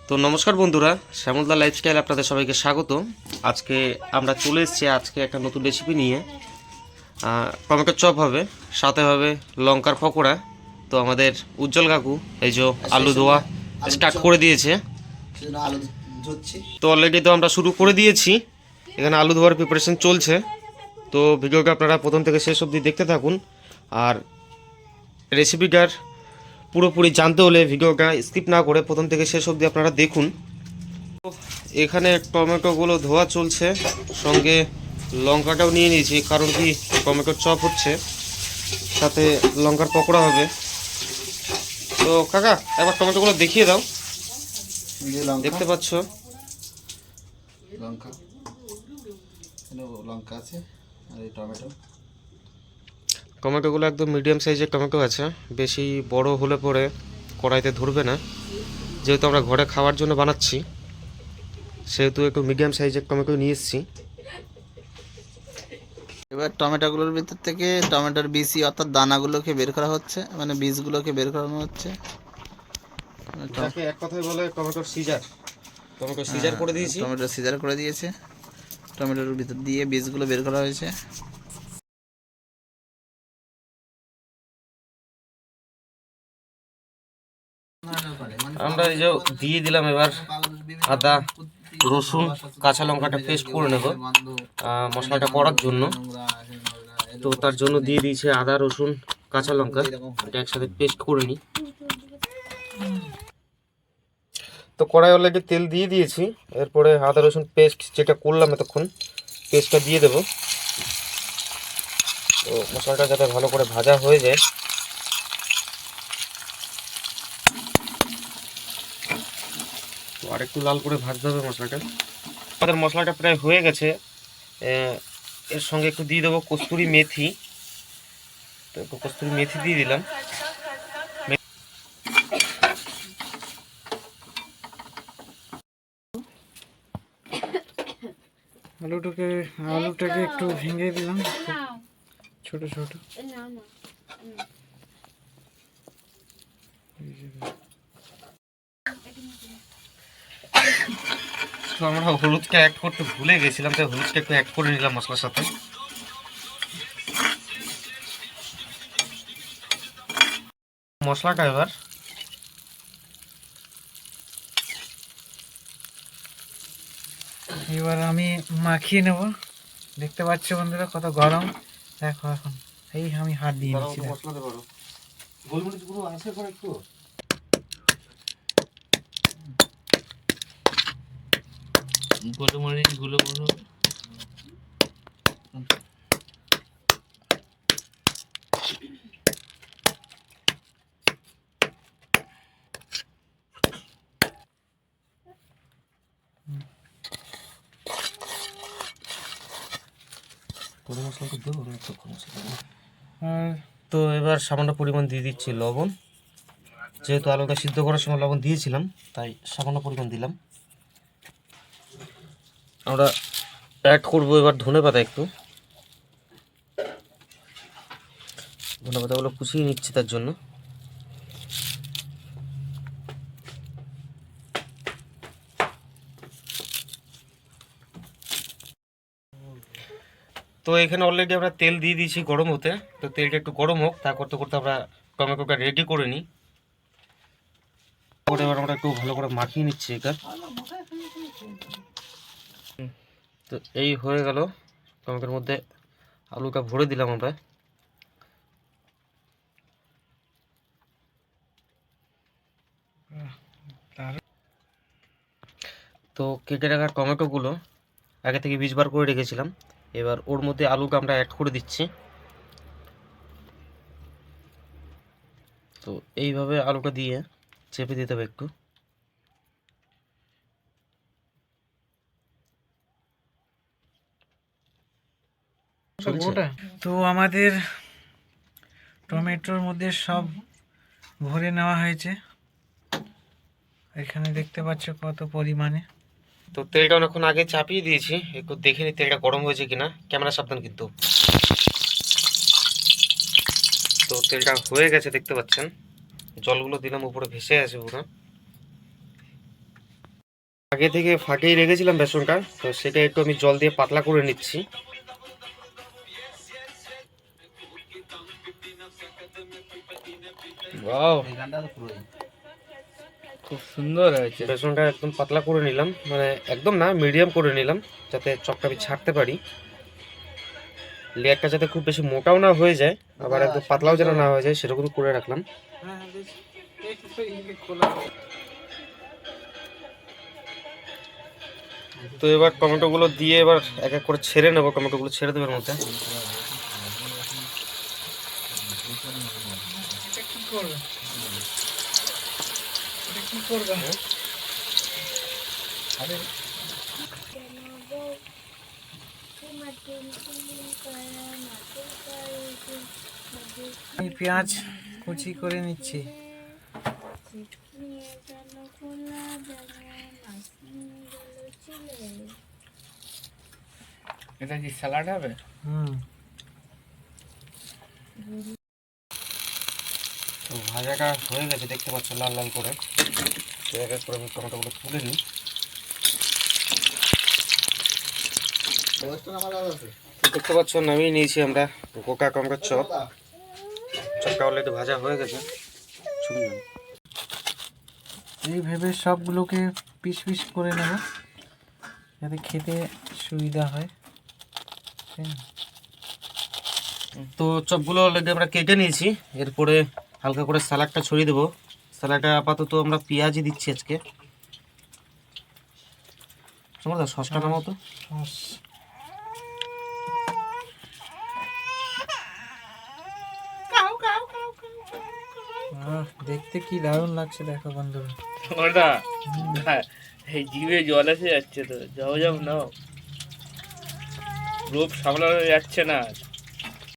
তো নমস্কার বন্ধুরা, শ্যামলদা লাইফস্টাইল আপনাদের সবাইকে স্বাগত। আজকে আমরা চলে এসেছি একটা নতুন রেসিপি নিয়ে। টমেটো চপ হবে, সাথে হবে লঙ্কার পকোড়া। তো আমাদের উজ্জ্বল কাকু এই যে আলু ধোয়া স্টার্ট করে দিয়েছে। তো অলরেডি তো আমরা শুরু করে দিয়েছি, এখানে আলু ধোয়ার প্রিপারেশন চলছে। তো ভিডিওটা আপনারা প্রথম থেকে শেষ অবধি দেখতে থাকুন। আর রেসিপিটার পুরোপুরি জানতে হলে ভিডিওটা স্কিপ না করে প্রথম থেকে শেষ অবধি আপনারা দেখুন। এখানে টমেটোগুলো ধোয়া চলছে, সঙ্গে লঙ্কাটাও নিয়ে নিয়েছি, কারণ কি টমেটোর চপ হচ্ছে, সাথে লঙ্কার পকোড়া হবে। তো কাকা একবার টমেটোগুলো দেখিয়ে দাও। দেখতে পাচ্ছ লঙ্কা, লঙ্কা আছে আর এই টমেটোগুলো একদম মিডিয়াম সাইজের টমেটো আছে, বেশি বড় হলে পরে কড়াইতে ধরবে না। যেহেতু আমরা ঘরে খাওয়ার জন্য বানাচ্ছি, সেহেতু একটু মিডিয়াম সাইজের টমেটো নিয়ে এসেছি। এবার টমেটোগুলোর ভিতর থেকে টমেটোর বিসি অর্থাৎ দানাগুলোকে বের করা হচ্ছে, মানে বীজগুলোকে বের করানো হচ্ছে। এক কথায় বলে টমেটোর সিজার। টমেটো সিজার করে দিয়েছি, টমেটো সিজার করে দিয়েছে, টমেটোর ভিতর দিয়ে বীজগুলো বের করা হয়েছে। আমরা এই যে দিয়ে দিলাম এবার আদা, রসুন, কাঁচা লঙ্কাটা পেস্ট করে নেব মশলাটা করার জন্য। তো তার জন্য দিয়ে দিয়েছি আদা, রসুন, কাঁচা লঙ্কা, এটা একসাথে পেস্ট করে নিই। তো কড়াই অলরেডি তেল দিয়ে দিয়েছি, এরপরে আদা রসুন পেস্ট যেটা করলাম এতক্ষণ, পেস্টটা দিয়ে দেবো। তো মশলাটা যাতে ভালো করে ভাজা হয়ে যায়। তো আরেকটু লাল করে ভাজতে হবে মশলাটা। আমাদের মশলাটা প্রায় হয়ে গেছে। এর সঙ্গে একটু দিয়ে দেবো কস্তুরি মেথি। তো একটু কস্তুরি মেথি দিয়ে দিলাম। আলুটাকে একটু ভেঙে দিলাম ছোট ছোট। তো আমরা হলুদটা অ্যাড করতে ভুলে গেছিলাম, তাই হলুদটা একটু অ্যাড করে নিলাম মশলার সাথে। মশলাটা এবার আমি মাখিয়ে নেব। দেখতে পাচ্ছ বন্ধুরা কত গরম, দেখো এখন এই আমি হাত দিয়ে নিচ্ছি। গোলমরিচ গুঁড়ো আছে করে একটু। গোলমরিচ গুঁড়ো তো এবার সামান্য পরিমাণ দিয়ে দিচ্ছি লবণ। যেহেতু আলুটা সিদ্ধ করার সময় লবণ দিয়েছিলাম, তাই সামান্য পরিমাণ দিলাম। আমরা অ্যাড করবো এবার ধনে পাতা একটু। ধনে পাতাগুলো কুচিয়ে নিচ্ছি তার জন্য। তো এখানে অলরেডি আমরা তেল দিয়ে দিয়েছি গরম হতে। তো তেলটা একটু গরম হোক, তা করতে করতে আমরা টমেটোটা রেডি করে নিই। এবার আমরা একটু ভালো করে মাখিয়ে নিচ্ছি এটা। তো এই হয়ে গেল, টমেটোর মধ্যে আলুটা ভরে দিলাম আমরা। তো কেটে রাখা টমেটোগুলো আগে থেকে বীজ বার করে রেখেছিলাম, এবার ওর মধ্যে আলুটা আমরা অ্যাড করে দিচ্ছি। তো এইভাবে আলুটা দিয়ে চেপে দিতে হবে একটু। তো আমাদের টমেটোর মধ্যে সব ভরে নেওয়া হয়েছে, এখানে দেখতে পাচ্ছ কত পরিমাণে। তো তেলটা অনেকক্ষণ আগে চাপিয়ে দিয়েছি, একটু দেখে নি তেলটা গরম হয়েছে কিনা। ক্যামেরা সাবধান কিন্তু। তো তেলটা হয়ে গেছে দেখতে পাচ্ছেন, জলগুলো দিলাম উপরে ভেসে আছে পুরো। আগে থেকে ফাঁকেই রেখেছিলাম বেসনটা, তো সেটা একটু আমি জল দিয়ে পাতলা করে নিচ্ছি। ওয়াও, খুব সুন্দর হয়েছে। বেসনটা একদম পাতলা করে নিলাম, মানে একদম না, মিডিয়াম করে নিলাম, যাতে চপটা আমি ছাড়তে পারি। লেয়ারটা যাতে খুব বেশি মোটাও না হয়ে যায়, আবার একদম পাতলাও যেন না হয়ে যায়, সেরকম করে রাখলাম। তো এবার টমেটোগুলো দিয়ে এবার এক এক করে ছেড়ে নেবো, টমেটোগুলো ছেড়ে দেবো এর মধ্যে। কি করবে? এটা কি করবে? আরে আমি পেঁয়াজ কুচি করে নিচ্ছি। এটা কি স্যালাড হবে? তো ভাজাটা হয়ে গেছে, দেখতে পাচ্ছ লাল লাল করে। তো এক এক করে আমি টমেটোগুলো তুলে নিই। দেখতে পাচ্ছ নামিয়ে নিয়েছি আমরা কোকা কমকার চপ। চপটা অলরেডি ভাজা হয়ে গেছে। এই ভেবে সবগুলোকে পিস পিস করে নেব যাতে খেতে সুবিধা হয়। তো চপগুলো অলরেডি আমরা কেটে নিয়েছি, এরপরে হালকা করে স্যালাডটা ছড়িয়ে দেবো। স্যালাডটা আপাতত আমরা পেঁয়াজই দিচ্ছি আজকে। সসটা নামাও তো। দেখতে কি দারুণ লাগছে দেখো বন্ধুরা। ওটা এই জিভে জল এসে যাচ্ছে, তো যাও যাও নাও, রূপ সামলানো যাচ্ছে না।